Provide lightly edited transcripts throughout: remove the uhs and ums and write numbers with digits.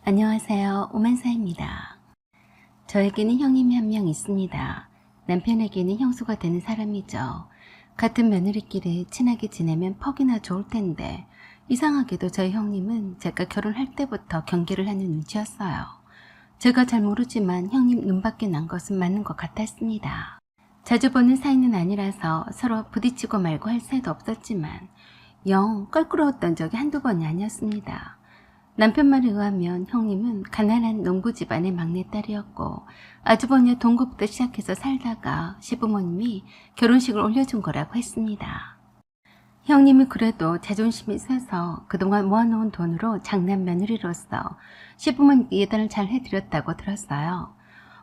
안녕하세요. 오만사입니다. 저에게는 형님이 한 명 있습니다. 남편에게는 형수가 되는 사람이죠. 같은 며느리끼리 친하게 지내면 퍽이나 좋을 텐데 이상하게도 저희 형님은 제가 결혼할 때부터 경계를 하는 눈치였어요. 제가 잘 모르지만 형님 눈밖에 난 것은 맞는 것 같았습니다. 자주 보는 사이는 아니라서 서로 부딪히고 말고 할 새도 없었지만 영 껄끄러웠던 적이 한두 번이 아니었습니다. 남편 말에 의하면 형님은 가난한 농부 집안의 막내딸이었고 아주버니와 동거부터 시작해서 살다가 시부모님이 결혼식을 올려준 거라고 했습니다. 형님이 그래도 자존심이 세서 그동안 모아놓은 돈으로 장남 며느리로서 시부모님께 예단을 잘 해드렸다고 들었어요.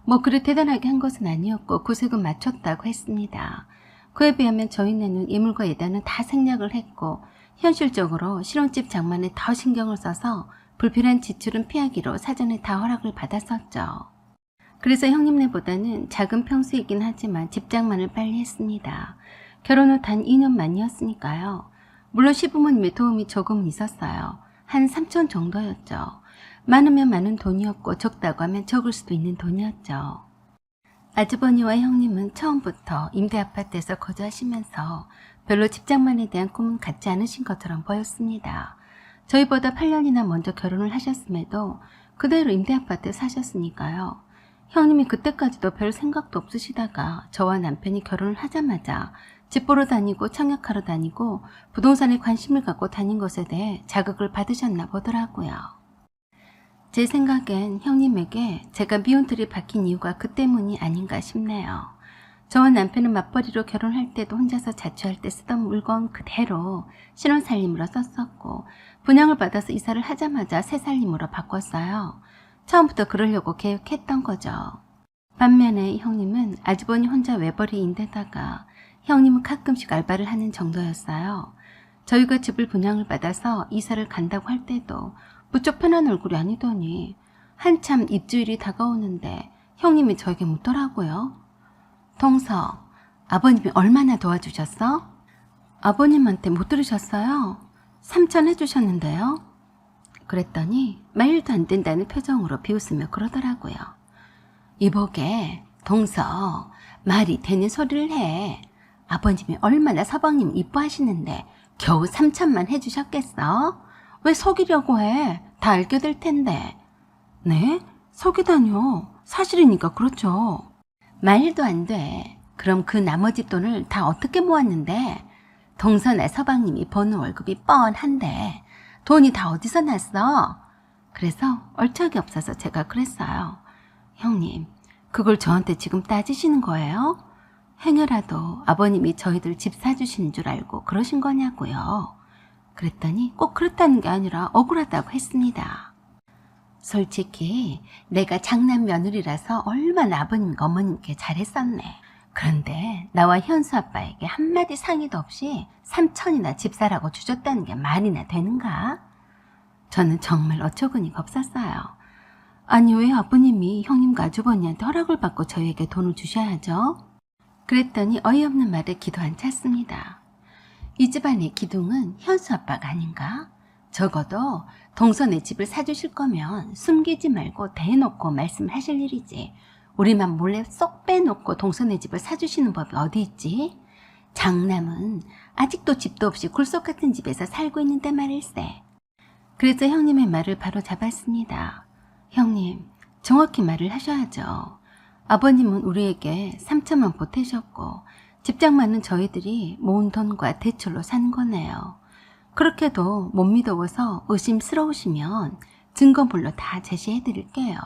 뭐 그리 대단하게 한 것은 아니었고 구색은 맞췄다고 했습니다. 그에 비하면 저희네는 예물과 예단은 다 생략을 했고 현실적으로 신혼집 장만에 더 신경을 써서 불필요한 지출은 피하기로 사전에 다 허락을 받았었죠. 그래서 형님네보다는 작은 평수이긴 하지만 집 장만을 빨리 했습니다. 결혼 후 단 2년 만이었으니까요. 물론 시부모님의 도움이 조금은 있었어요. 한 3천 정도였죠. 많으면 많은 돈이었고 적다고 하면 적을 수도 있는 돈이었죠. 아주버니와 형님은 처음부터 임대아파트에서 거주하시면서 별로 집장만에 대한 꿈은 갖지 않으신 것처럼 보였습니다. 저희보다 8년이나 먼저 결혼을 하셨음에도 그대로 임대아파트에 사셨으니까요. 형님이 그때까지도 별 생각도 없으시다가 저와 남편이 결혼을 하자마자 집 보러 다니고 청약하러 다니고 부동산에 관심을 갖고 다닌 것에 대해 자극을 받으셨나 보더라고요. 제 생각엔 형님에게 제가 미운털이 박힌 이유가 그 때문이 아닌가 싶네요. 저와 남편은 맞벌이로 결혼할 때도 혼자서 자취할 때 쓰던 물건 그대로 신혼살림으로 썼었고 분양을 받아서 이사를 하자마자 새살림으로 바꿨어요. 처음부터 그러려고 계획했던 거죠. 반면에 형님은 아주버니 혼자 외벌이인데다가 형님은 가끔씩 알바를 하는 정도였어요. 저희가 집을 분양을 받아서 이사를 간다고 할 때도 무척 편한 얼굴이 아니더니 한참 입주일이 다가오는데 형님이 저에게 묻더라고요. 동서, 아버님이 얼마나 도와주셨어? 아버님한테 못 들으셨어요? 3천 해주셨는데요? 그랬더니 말도 안 된다는 표정으로 비웃으며 그러더라고요. 이보게, 동서, 말이 되는 소리를 해. 아버님이 얼마나 서방님 이뻐하시는데 겨우 3천만 해주셨겠어? 왜 속이려고 해? 다 알게 될 텐데. 네? 속이다뇨. 사실이니까 그렇죠. 말도 안 돼. 그럼 그 나머지 돈을 다 어떻게 모았는데? 동서나 서방님이 버는 월급이 뻔한데 돈이 다 어디서 났어? 그래서 얼척이 없어서 제가 그랬어요. 형님, 그걸 저한테 지금 따지시는 거예요? 행여라도 아버님이 저희들 집 사주시는 줄 알고 그러신 거냐고요. 그랬더니 꼭 그렇다는 게 아니라 억울하다고 했습니다. 솔직히 내가 장남 며느리라서 얼마나 아버님과 어머님께 잘했었네. 그런데 나와 현수 아빠에게 한마디 상의도 없이 3천이나 집 사라고 주셨다는 게 말이나 되는가? 저는 정말 어처구니가 없었어요. 아니 왜 아버님이 형님과 아주버니한테 허락을 받고 저희에게 돈을 주셔야죠? 그랬더니 어이없는 말에 기도 안 찼습니다. 이 집안의 기둥은 현수 아빠가 아닌가? 적어도 동서네 집을 사주실 거면 숨기지 말고 대놓고 말씀하실 일이지. 우리만 몰래 쏙 빼놓고 동서네 집을 사주시는 법이 어디 있지? 장남은 아직도 집도 없이 굴속 같은 집에서 살고 있는데 말일세. 그래서 형님의 말을 바로 잡았습니다. 형님, 정확히 말을 하셔야죠. 아버님은 우리에게 3천만 보태셨고 집장만은 저희들이 모은 돈과 대출로 산 거네요. 그렇게도 못 믿어서 의심스러우시면 증거물로 다 제시해 드릴게요.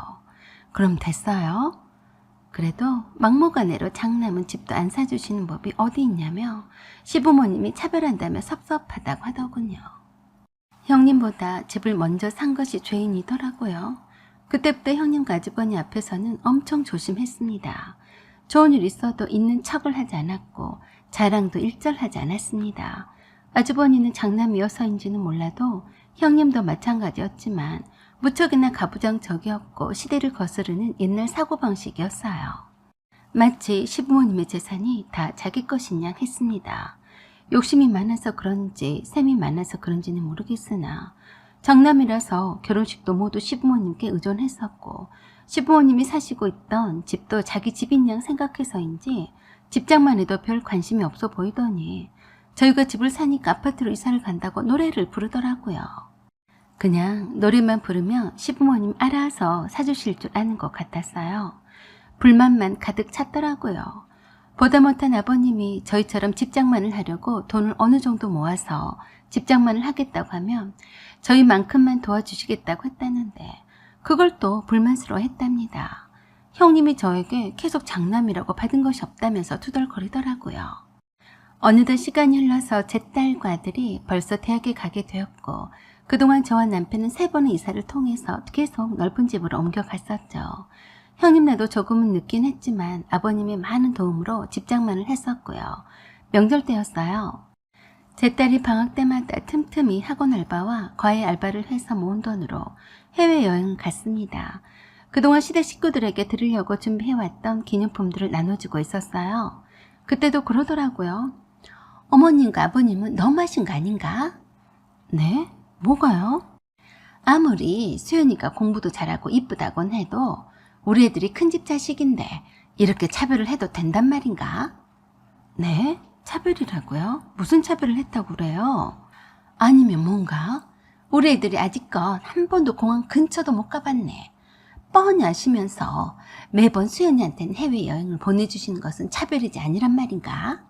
그럼 됐어요? 그래도 막무가내로 장남은 집도 안 사주시는 법이 어디 있냐며 시부모님이 차별한다며 섭섭하다고 하더군요. 형님보다 집을 먼저 산 것이 죄인이더라고요. 그때부터 형님과 아주버니 앞에서는 엄청 조심했습니다. 좋은 일 있어도 있는 척을 하지 않았고 자랑도 일절하지 않았습니다. 아주버니는 장남이어서인지는 몰라도 형님도 마찬가지였지만 무척이나 가부장적이었고 시대를 거스르는 옛날 사고방식이었어요. 마치 시부모님의 재산이 다 자기 것인 양 했습니다. 욕심이 많아서 그런지 셈이 많아서 그런지는 모르겠으나 장남이라서 결혼식도 모두 시부모님께 의존했었고 시부모님이 사시고 있던 집도 자기 집인 양 생각해서인지 집장만 해도 별 관심이 없어 보이더니 저희가 집을 사니까 아파트로 이사를 간다고 노래를 부르더라고요. 그냥 노래만 부르면 시부모님 알아서 사주실 줄 아는 것 같았어요. 불만만 가득 찼더라고요. 보다 못한 아버님이 저희처럼 집장만을 하려고 돈을 어느 정도 모아서 집장만을 하겠다고 하면 저희만큼만 도와주시겠다고 했다는데 그걸 또 불만스러워 했답니다. 형님이 저에게 계속 장남이라고 받은 것이 없다면서 투덜거리더라고요. 어느덧 시간이 흘러서 제 딸과 아들이 벌써 대학에 가게 되었고 그동안 저와 남편은 3번의 이사를 통해서 계속 넓은 집으로 옮겨갔었죠. 형님 나도 조금은 늦긴 했지만 아버님의 많은 도움으로 집장만을 했었고요. 명절 때였어요. 제 딸이 방학 때마다 틈틈이 학원 알바와 과외 알바를 해서 모은 돈으로 해외여행을 갔습니다. 그동안 시댁 식구들에게 드리려고 준비해왔던 기념품들을 나눠주고 있었어요. 그때도 그러더라고요. 어머님과 아버님은 너무하신 거 아닌가? 네? 뭐가요? 아무리 수연이가 공부도 잘하고 이쁘다곤 해도 우리 애들이 큰 집 자식인데 이렇게 차별을 해도 된단 말인가? 네? 차별이라고요? 무슨 차별을 했다고 그래요? 아니면 뭔가? 우리 애들이 아직껏 한 번도 공항 근처도 못 가봤네. 뻔히 아시면서 매번 수연이한테는 해외여행을 보내주시는 것은 차별이지 아니란 말인가?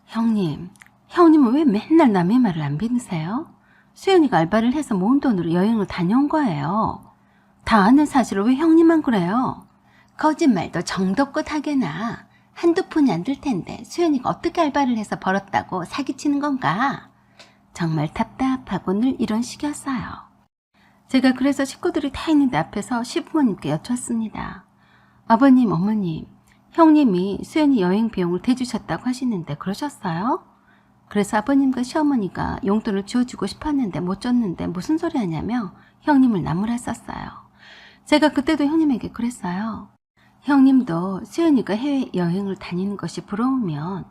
형님은 왜 맨날 남의 말을 안 믿으세요? 수연이가 알바를 해서 모은 돈으로 여행을 다녀온 거예요. 다 아는 사실을 왜 형님만 그래요? 거짓말도 정도껏 하게나 한두 푼이 안 들 텐데 수연이가 어떻게 알바를 해서 벌었다고 사기치는 건가? 정말 답답하고 늘 이런 식이었어요. 제가 그래서 식구들이 다 있는데 앞에서 시부모님께 여쭈었습니다. 아버님, 어머님, 형님이 수연이 여행 비용을 대주셨다고 하시는데 그러셨어요? 그래서 아버님과 시어머니가 용돈을 지어주고 싶었는데 못 줬는데 무슨 소리 하냐며 형님을 나무랐었어요. 제가 그때도 형님에게 그랬어요. 형님도 수연이가 해외여행을 다니는 것이 부러우면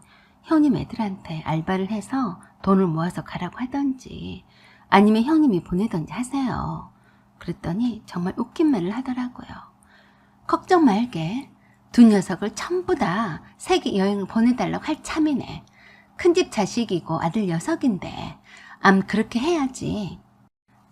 형님 애들한테 알바를 해서 돈을 모아서 가라고 하던지 아니면 형님이 보내던지 하세요. 그랬더니 정말 웃긴 말을 하더라고요. 걱정 말게. 두 녀석을 전부 다 세계 여행을 보내달라고 할 참이네. 큰집 자식이고 아들 녀석인데 그렇게 해야지.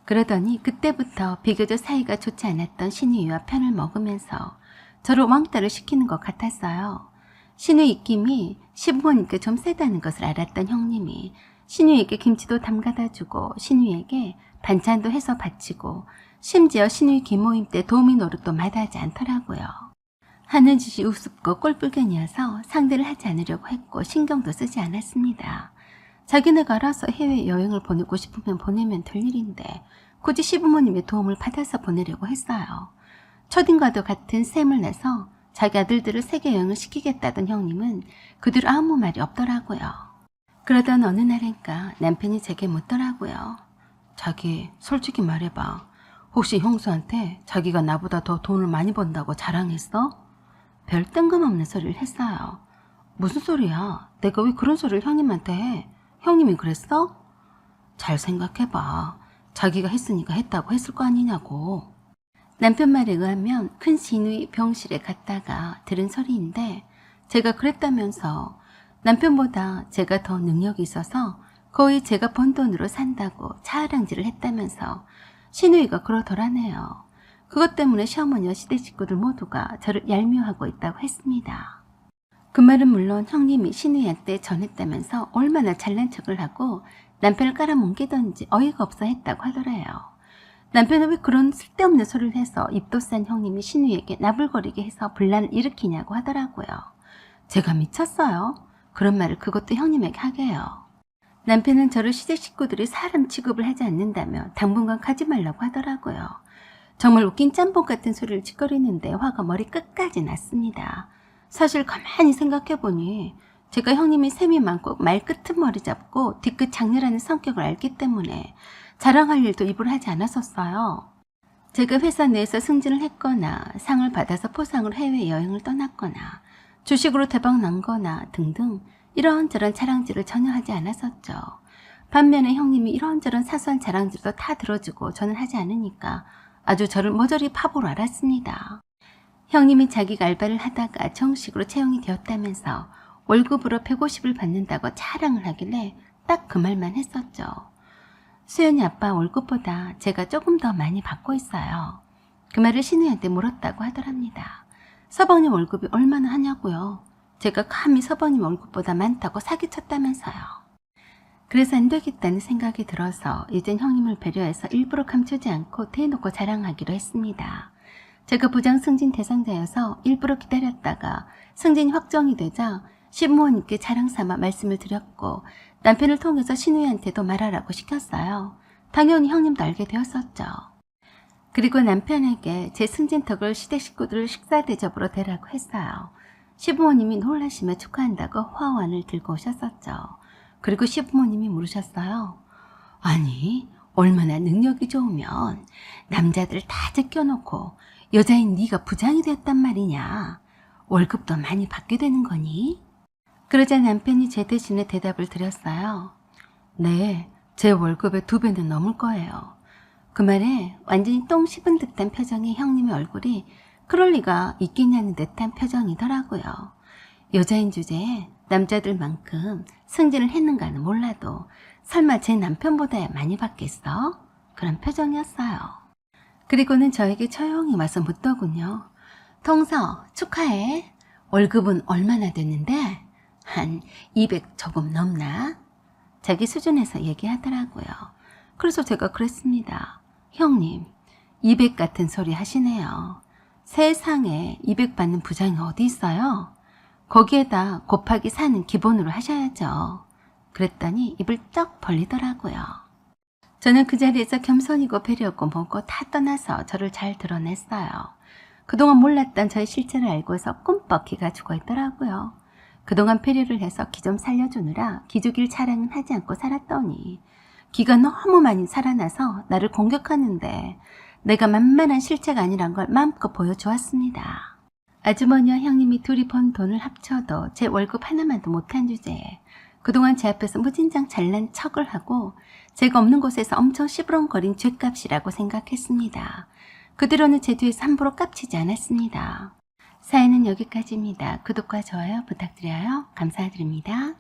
그러더니 그때부터 비교적 사이가 좋지 않았던 신우이와 편을 먹으면서 저를 왕따를 시키는 것 같았어요. 신우이 입김이 시부모님께 좀 세다는 것을 알았던 형님이 신우이에게 김치도 담가다 주고 신우이에게 반찬도 해서 바치고 심지어 신우이 기모임 때 도우미 노릇도 마다하지 않더라고요. 하는 짓이 우습고 꼴불견이어서 상대를 하지 않으려고 했고 신경도 쓰지 않았습니다. 자기네가 알아서 해외여행을 보내고 싶으면 보내면 될 일인데 굳이 시부모님의 도움을 받아서 보내려고 했어요. 초딩과도 같은 셈을 내서 자기 아들들을 세계여행을 시키겠다던 형님은 그 뒤로 아무 말이 없더라고요. 그러던 어느 날인가 남편이 제게 묻더라고요. 자기 솔직히 말해봐. 혹시 형수한테 자기가 나보다 더 돈을 많이 번다고 자랑했어? 별 뜬금없는 소리를 했어요. 무슨 소리야? 내가 왜 그런 소리를 형님한테 해? 형님이 그랬어? 잘 생각해봐. 자기가 했으니까 했다고 했을 거 아니냐고. 남편 말에 의하면 큰 시누이 병실에 갔다가 들은 소리인데 제가 그랬다면서 남편보다 제가 더 능력이 있어서 거의 제가 번 돈으로 산다고 자아랑질을 했다면서 시누이가 그러더라네요. 그것 때문에 시어머니와 시댁 식구들 모두가 저를 얄미워하고 있다고 했습니다. 그 말은 물론 형님이 시누이한테 전했다면서 얼마나 잘난 척을 하고 남편을 깔아뭉개던지 어이가 없어 했다고 하더래요. 남편은 왜 그런 쓸데없는 소리를 해서 입도 싼 형님이 시누이에게 나불거리게 해서 분란을 일으키냐고 하더라고요. 제가 미쳤어요. 그런 말을 그것도 형님에게 하게요. 남편은 저를 시댁 식구들이 사람 취급을 하지 않는다며 당분간 가지 말라고 하더라고요. 정말 웃긴 짬뽕 같은 소리를 짓거리는데 화가 머리 끝까지 났습니다. 사실 가만히 생각해보니 제가 형님이 셈이 많고 말끝은 머리 잡고 뒤끝 장렬하는 성격을 알기 때문에 자랑할 일도 입으로 하지 않았었어요. 제가 회사 내에서 승진을 했거나 상을 받아서 포상으로 해외여행을 떠났거나 주식으로 대박 난 거나 등등 이런저런 자랑질을 전혀 하지 않았었죠. 반면에 형님이 이런저런 사소한 자랑들도 다 들어주고 저는 하지 않으니까 아주 저를 모조리 바보로 알았습니다. 형님이 자기가 알바를 하다가 정식으로 채용이 되었다면서 월급으로 150을 받는다고 자랑을 하길래 딱 그 말만 했었죠. 수연이 아빠 월급보다 제가 조금 더 많이 받고 있어요. 그 말을 신우이한테 물었다고 하더랍니다. 서방님 월급이 얼마나 하냐고요. 제가 감히 서방님 월급보다 많다고 사기쳤다면서요. 그래서 안 되겠다는 생각이 들어서 이젠 형님을 배려해서 일부러 감추지 않고 대놓고 자랑하기로 했습니다. 제가 부장 승진 대상자여서 일부러 기다렸다가 승진이 확정이 되자 시부모님께 자랑삼아 말씀을 드렸고 남편을 통해서 신우이한테도 말하라고 시켰어요. 당연히 형님도 알게 되었었죠. 그리고 남편에게 제 승진턱을 시댁 식구들을 식사 대접으로 대라고 했어요. 시부모님이 놀라시며 축하한다고 화환을 들고 오셨었죠. 그리고 시부모님이 물으셨어요. 아니, 얼마나 능력이 좋으면 남자들 다 제껴놓고 여자인 네가 부장이 되었단 말이냐. 월급도 많이 받게 되는 거니? 그러자 남편이 제 대신에 대답을 드렸어요. 네, 제 월급의 2배는 넘을 거예요. 그 말에 완전히 똥 씹은 듯한 표정의 형님의 얼굴이 그럴 리가 있겠냐는 듯한 표정이더라고요. 여자인 주제에 남자들만큼 승진을 했는가는 몰라도 설마 제 남편보다 많이 받겠어? 그런 표정이었어요. 그리고는 저에게 조용히 와서 묻더군요. 동서 축하해. 월급은 얼마나 됐는데? 한 200 조금 넘나? 자기 수준에서 얘기하더라고요. 그래서 제가 그랬습니다. 형님, 200 같은 소리 하시네요. 세상에 200 받는 부장이 어디 있어요? 거기에다 곱하기 4는 기본으로 하셔야죠. 그랬더니 입을 쩍 벌리더라고요. 저는 그 자리에서 겸손이고 배려고 뭐고 다 떠나서 저를 잘 드러냈어요. 그동안 몰랐던 저의 실체를 알고서 꿈뻑 기가 죽어있더라고요. 그동안 배려를 해서 기 좀 살려주느라 기죽일 자랑은 하지 않고 살았더니 기가 너무 많이 살아나서 나를 공격하는데 내가 만만한 실체가 아니란 걸 마음껏 보여주었습니다. 아주머니와 형님이 둘이 번 돈을 합쳐도 제 월급 하나만도 못한 주제에 그동안 제 앞에서 무진장 잘난 척을 하고 제가 없는 곳에서 엄청 시부렁거린 죗값이라고 생각했습니다. 그 뒤로는 제 뒤에서 함부로 깝치지 않았습니다. 사연은 여기까지입니다. 구독과 좋아요 부탁드려요. 감사드립니다.